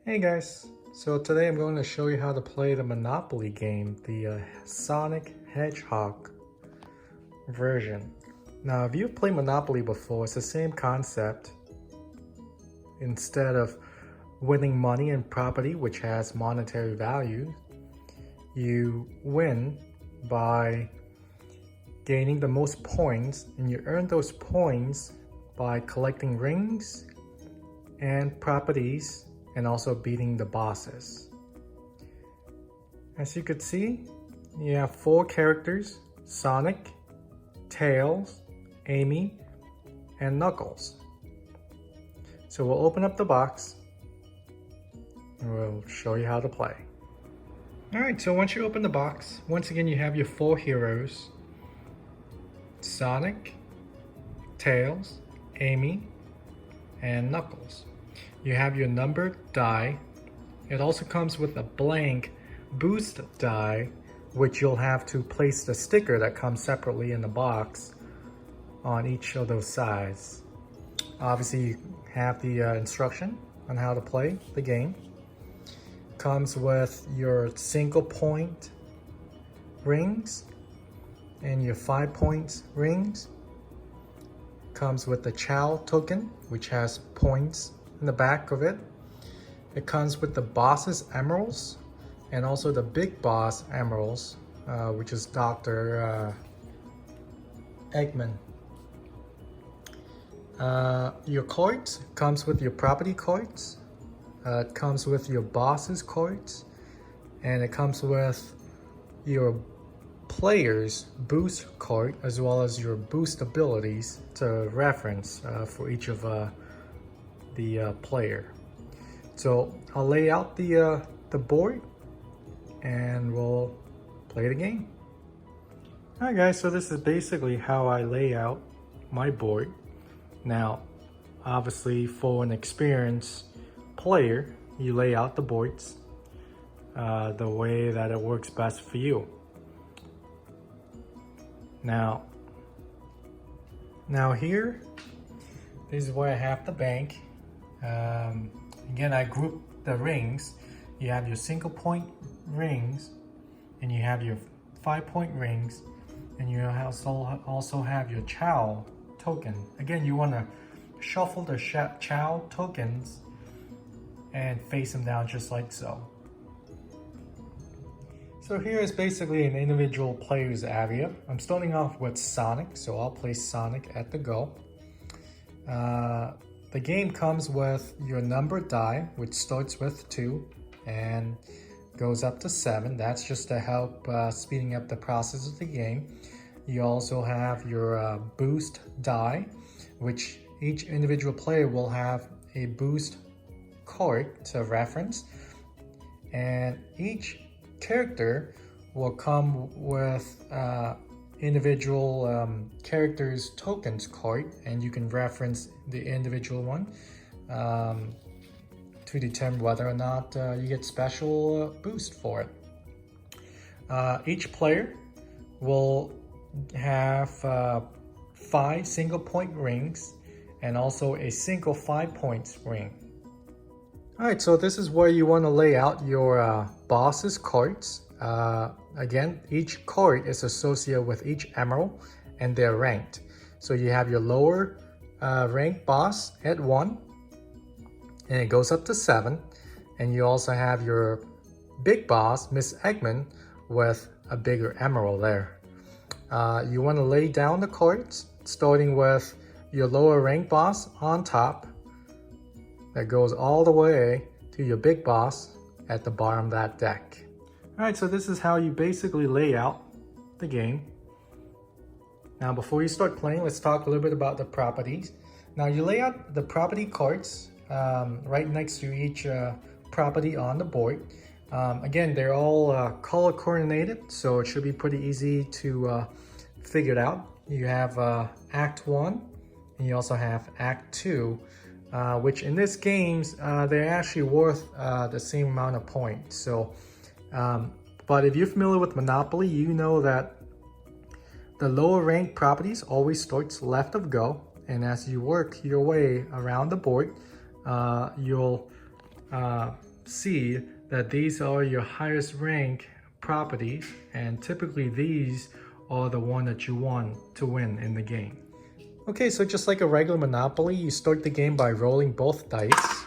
Hey guys, so today I'm going to show you how to play the Monopoly game, the Sonic Hedgehog version. Now if you've played Monopoly before, it's the same concept. Instead of winning money and property, which has monetary value, you win by gaining the most points, and you earn those points by collecting rings and properties and also beating the bosses. As you could see, you have 4 characters: Sonic, Tails, Amy, and Knuckles. So we'll open up the box and we'll show you how to play. Alright, so once you open the box, once again you have your 4 heroes: Sonic, Tails, Amy, and Knuckles. You have your numbered die. It also comes with a blank boost die, which you'll have to place the sticker that comes separately in the box on each of those sides. Obviously, you have the instruction on how to play the game. Comes with your single point rings and your 5 points rings. Comes with the Chow token, which has points in the back of it. It comes with the boss's emeralds and also the big boss emeralds, which is Dr. Eggman. Your cards comes with your property cards. It comes with your boss's cards, and it comes with your player's boost card as well as your boost abilities to reference for each of the player. So I'll lay out the board and we'll play the game. Alright guys, so this is basically how I lay out my board. Now obviously for an experienced player, you lay out the boards the way that it works best for you. Now here, this is where I have the bank. Again, I group the rings. You have your single point rings, and you have your 5 point rings, and you also have your Chow token. Again, you want to shuffle the Chow tokens and face them down just like so. So here is basically an individual player's area. I'm starting off with Sonic, so I'll place Sonic at the go. The game comes with your numbered die, which starts with 2 and goes up to 7. That's just to help speeding up the process of the game. You also have your boost die, which each individual player will have a boost card to reference, and each character will come with individual characters tokens card, and you can reference the individual one to determine whether or not you get special boost for it. Each player will have 5 single point rings and also a single 5 points ring. Alright, so this is where you want to lay out your boss's cards. Again, each card is associated with each emerald and they're ranked. So you have your lower ranked boss at 1 and it goes up to 7. And you also have your big boss, Miss Eggman, with a bigger emerald there. You want to lay down the cards starting with your lower ranked boss on top. That goes all the way to your big boss at the bottom of that deck. Alright, so this is how you basically lay out the game. Now before you start playing, let's talk a little bit about the properties. Now you lay out the property cards right next to each property on the board. Again, they're all color coordinated, so it should be pretty easy to figure it out. You have Act 1 and you also have Act 2. Which in this games, they're actually worth the same amount of points. So, but if you're familiar with Monopoly, you know that the lower ranked properties always starts left of go. And as you work your way around the board, you'll see that these are your highest rank properties, and typically these are the one that you want to win in the game. Okay, so just like a regular Monopoly, you start the game by rolling both dice,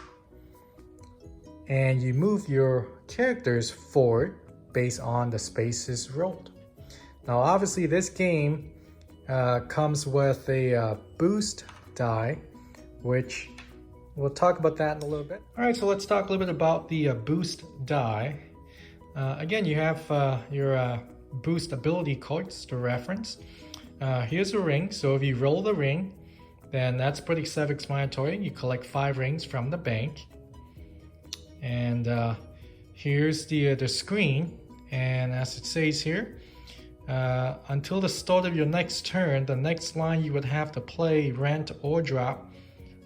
and you move your characters forward based on the spaces rolled. Now obviously this game comes with a boost die, which we'll talk about that in a little bit. All right, so let's talk a little bit about the boost die. Again, you have your boost ability cards to reference. Here's a ring, so if you roll the ring, then that's pretty self-explanatory. You collect 5 rings from the bank. And here's the screen, and as it says here, until the start of your next turn, the next line you would have to play, rent, or drop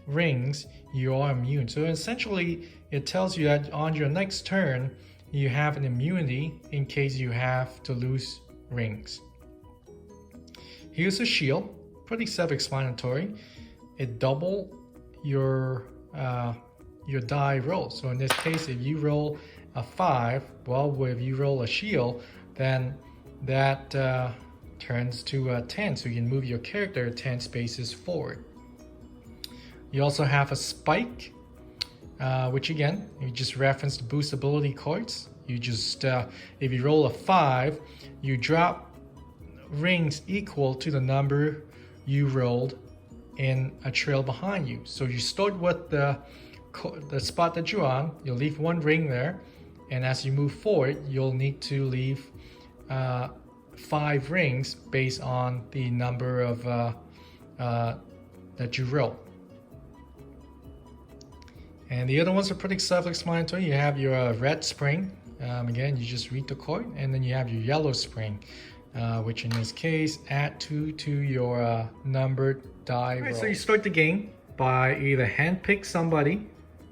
rings, you are immune. So essentially, it tells you that on your next turn, you have an immunity in case you have to lose rings. Here's a shield, pretty self-explanatory. It double your die roll. So in this case, if you roll a 5, well, if you roll a shield, then that turns to a 10, so you can move your character 10 spaces forward. You also have a spike, which again, you just referenced boost ability cards. You just, if you roll a 5, you drop rings equal to the number you rolled in a trail behind you. So you start with the spot that you're on, you'll leave 1 ring there, and as you move forward, you'll need to leave 5 rings based on the number of that you roll. And the other ones are pretty self-explanatory. You have your red spring. Again, you just read the card, and then you have your yellow spring, which in this case, add 2 to your numbered die roll. So you start the game by either handpick somebody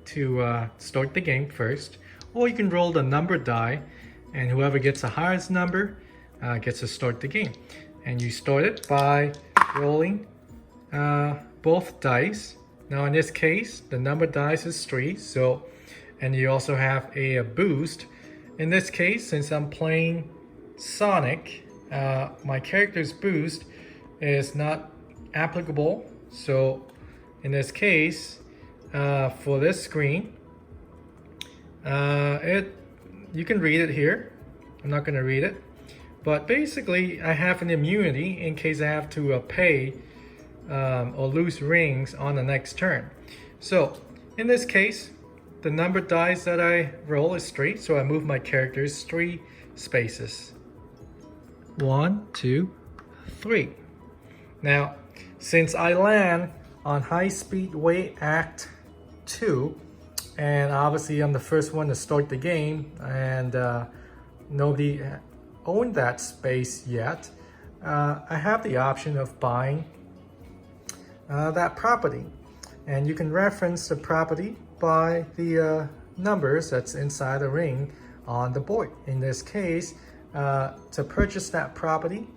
to start the game first, or you can roll the numbered die, and whoever gets the highest number gets to start the game. And you start it by rolling both dice. Now in this case, the numbered dice is 3, so, and you also have a boost. In this case, since I'm playing Sonic, my character's boost is not applicable. So in this case, for this screen, you can read it here. I'm not going to read it, but basically I have an immunity in case I have to pay or lose rings on the next turn. So in this case, the number dice that I roll is 3, so I move my characters 3 spaces. 1, 2, 3. Now, since I land on High Speedway Act 2, and obviously I'm the first one to start the game, and nobody owned that space yet, I have the option of buying that property. And you can reference the property by the numbers that's inside the ring on the board. In this case, to purchase that property,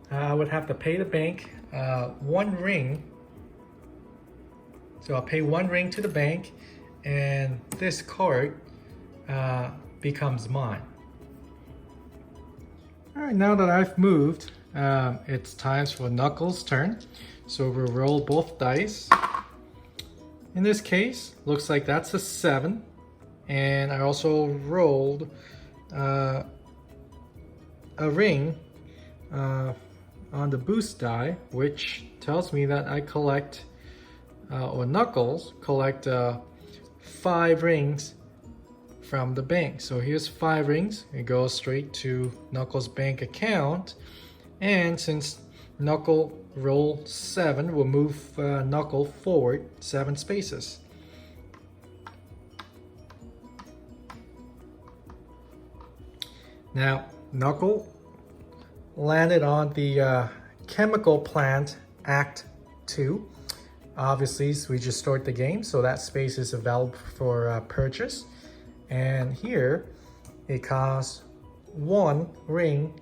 I would have to pay the bank 1 ring. So I'll pay 1 ring to the bank, and this card becomes mine. All right, now that I've moved, it's time for Knuckles' turn. So we'll roll both dice. In this case, looks like that's a 7. And I also rolled a ring on the boost die, which tells me that I collect, or Knuckles collect 5 rings from the bank. So here's 5 rings. It goes straight to Knuckles' bank account. And since Knuckle rolled 7, we'll move Knuckle forward 7 spaces. Now, Knuckle landed on the Chemical Plant Act 2. Obviously, so we just start the game, so that space is available for purchase. And here, it costs 1 ring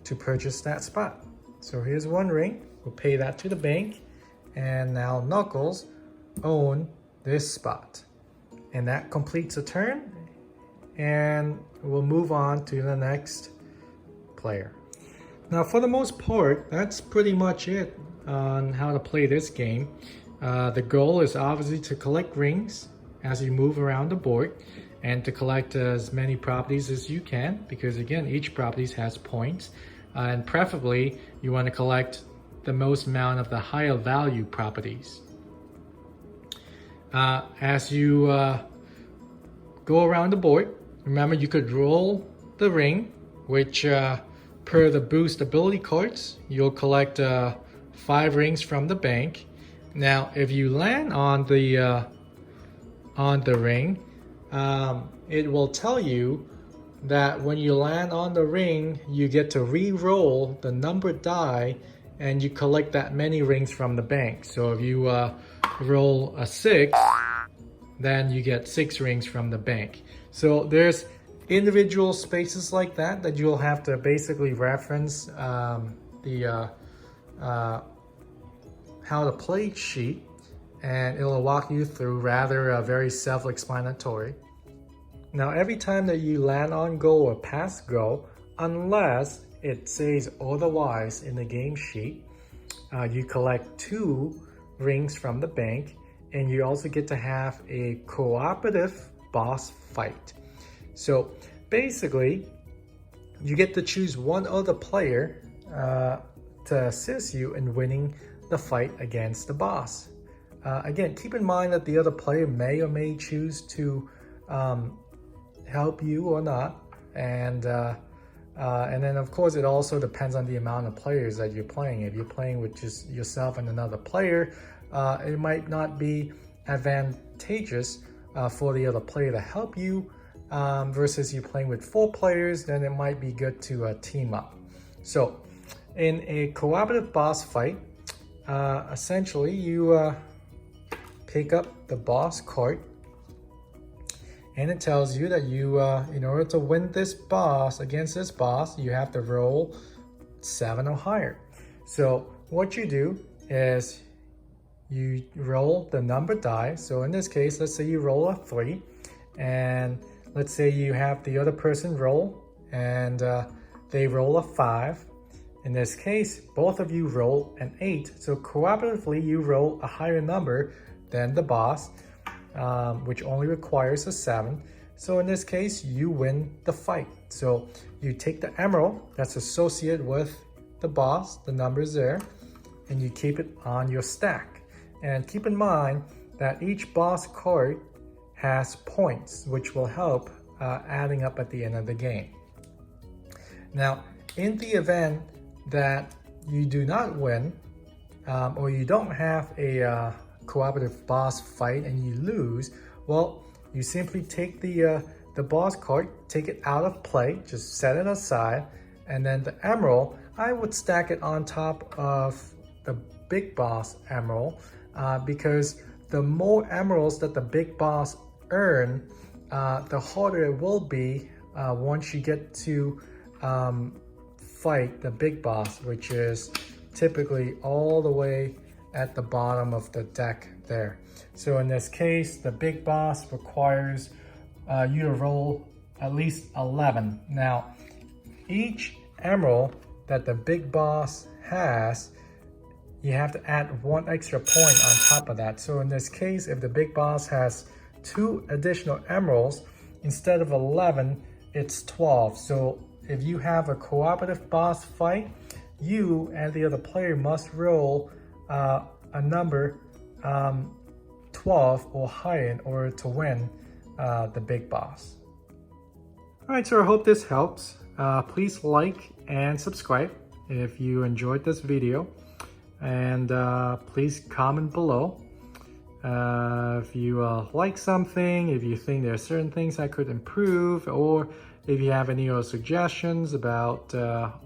to purchase that spot. So here's 1 ring, we'll pay that to the bank, and now Knuckles own this spot. And that completes a turn. And we'll move on to the next player. Now, for the most part, that's pretty much it on how to play this game. The goal is obviously to collect rings as you move around the board and to collect as many properties as you can, because again, each property has points, and preferably you want to collect the most amount of the higher value properties. As you go around the board, remember you could roll the ring, which per the boost ability cards, you'll collect 5 rings from the bank. Now, if you land on the ring, it will tell you that when you land on the ring, you get to re-roll the numbered die and you collect that many rings from the bank. So if you roll a 6, then you get 6 rings from the bank. So there's individual spaces like that you'll have to basically reference the how to play sheet, and it'll walk you through rather very self-explanatory. Now, every time that you land on go or pass go, unless it says otherwise in the game sheet, you collect 2 rings from the bank, and you also get to have a cooperative boss fight. So basically, you get to choose one other player to assist you in winning the fight against the boss. Again, keep in mind that the other player may or may choose to help you or not, and then of course it also depends on the amount of players that you're playing. If you're playing with just yourself and another player, it might not be advantageous for the other player to help you, versus you playing with 4 players, then it might be good to team up. So in a cooperative boss fight, essentially you pick up the boss card, and it tells you that you in order to win this boss, against this boss, you have to roll 7 or higher. So what you do is you roll the number die. So in this case, let's say you roll a 3, and let's say you have the other person roll, and they roll a 5. In this case, both of you roll an 8. So cooperatively, you roll a higher number than the boss, which only requires a 7. So in this case, you win the fight. So you take the emerald that's associated with the boss, the numbers there, and you keep it on your stack. And keep in mind that each boss card has points, which will help adding up at the end of the game. Now, in the event that you do not win, or you don't have a cooperative boss fight and you lose, well, you simply take the boss card, take it out of play, just set it aside, and then the emerald, I would stack it on top of the big boss emerald, because the more emeralds that the big boss earn, the harder it will be once you get to fight the big boss, which is typically all the way at the bottom of the deck there. So in this case, the big boss requires you to roll at least 11. Now, each emerald that the big boss has, you have to add 1 extra point on top of that. So in this case, if the big boss has 2 additional emeralds, instead of 11, it's 12. So if you have a cooperative boss fight, you and the other player must roll a number 12 or higher in order to win the big boss. All right, so I hope this helps. Please like and subscribe if you enjoyed this video, and please comment below if you like something, if you think there are certain things I could improve, or if you have any other suggestions about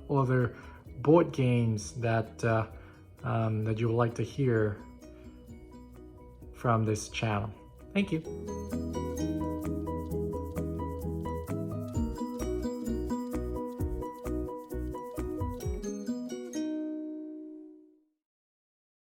other board games that that you would like to hear from this channel. Thank you.